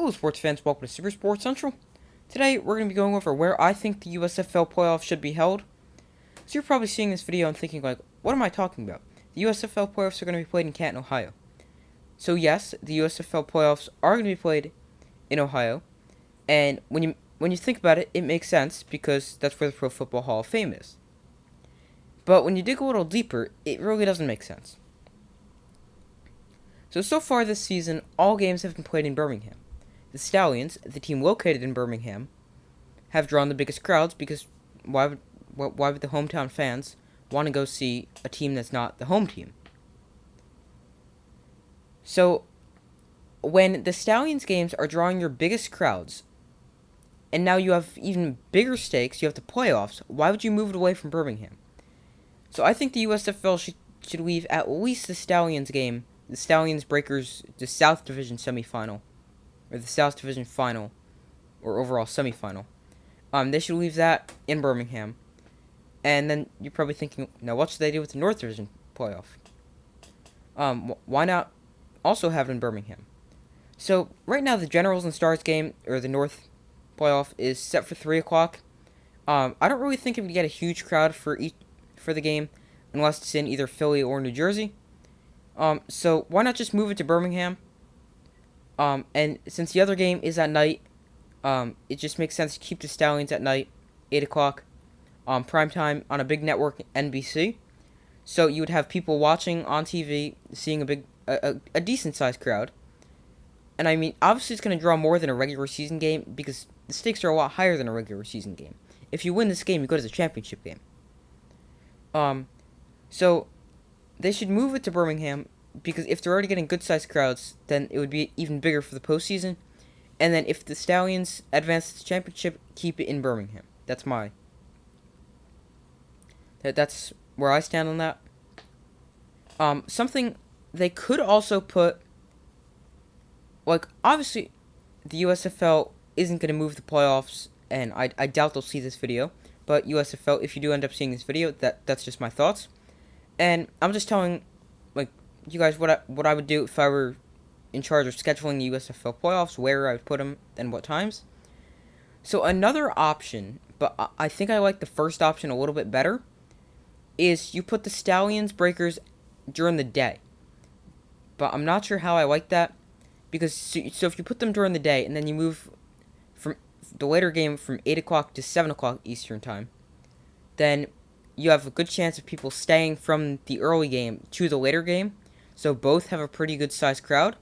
Hello, sports fans. Welcome to Super Sports Central. Today, we're going to be going over where I think the USFL playoffs should be held. So you're probably seeing this video and thinking, like, what am I talking about? The USFL playoffs are going to be played in Canton, Ohio. So yes, the USFL playoffs are going to be played in Ohio. And when you think about it, it makes sense because that's where the Pro Football Hall of Fame is. But when you dig a little deeper, it really doesn't make sense. So far this season, all games have been played in Birmingham. The Stallions, the team located in Birmingham, have drawn the biggest crowds because why would the hometown fans want to go see a team that's not the home team? So, when the Stallions games are drawing your biggest crowds, and now you have even bigger stakes, you have the playoffs, why would you move it away from Birmingham? So I think the USFL should leave at least the Stallions game, the Stallions Breakers, the South Division semifinal, or the South Division final, or overall semifinal. They should leave that in Birmingham. And then you're probably thinking, now what should they do with the North Division playoff? Why not also have it in Birmingham? So right now the Generals and Stars game, or the North playoff, is set for 3 o'clock. I don't really think it would get a huge crowd for the game, unless it's in either Philly or New Jersey. So why not just move it to Birmingham? And since the other game is at night, it just makes sense to keep the Stallions at night, 8 o'clock, prime time on a big network, NBC. So you would have people watching on TV, seeing a decent-sized crowd. And I mean, obviously it's going to draw more than a regular season game because the stakes are a lot higher than a regular season game. If you win this game, you go to the championship game. So they should move it to Birmingham because if they're already getting good-sized crowds, then it would be even bigger for the postseason. And then if the Stallions advance to the championship, keep it in Birmingham. That's where I stand on that. Something they could also put, like, obviously, the USFL isn't going to move the playoffs, and I doubt they'll see this video. But USFL, if you do end up seeing this video, that's just my thoughts. And I'm just telling, like, you guys what I would do if I were in charge of scheduling the USFL playoffs, where I would put them, and what times. So another option, but I think I like the first option a little bit better, is you put the Stallions Breakers during the day. But I'm not sure how I like that, because so if you put them during the day, and then you move from the later game from 8 o'clock to 7 o'clock Eastern Time, then you have a good chance of people staying from the early game to the later game, so both have a pretty good sized crowd.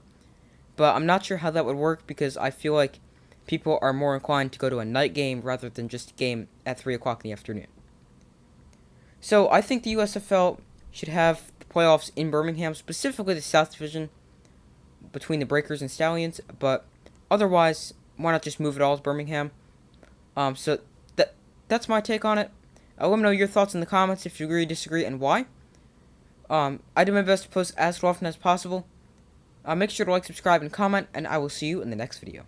But I'm not sure how that would work because I feel like people are more inclined to go to a night game rather than just a game at 3 o'clock in the afternoon. So I think the USFL should have the playoffs in Birmingham, specifically the South Division between the Breakers and Stallions, but otherwise, why not just move it all to Birmingham? So that's my take on it. Let me know your thoughts in the comments if you agree, disagree, and why. I do my best to post as often as possible. Make sure to like, subscribe, and comment, and I will see you in the next video.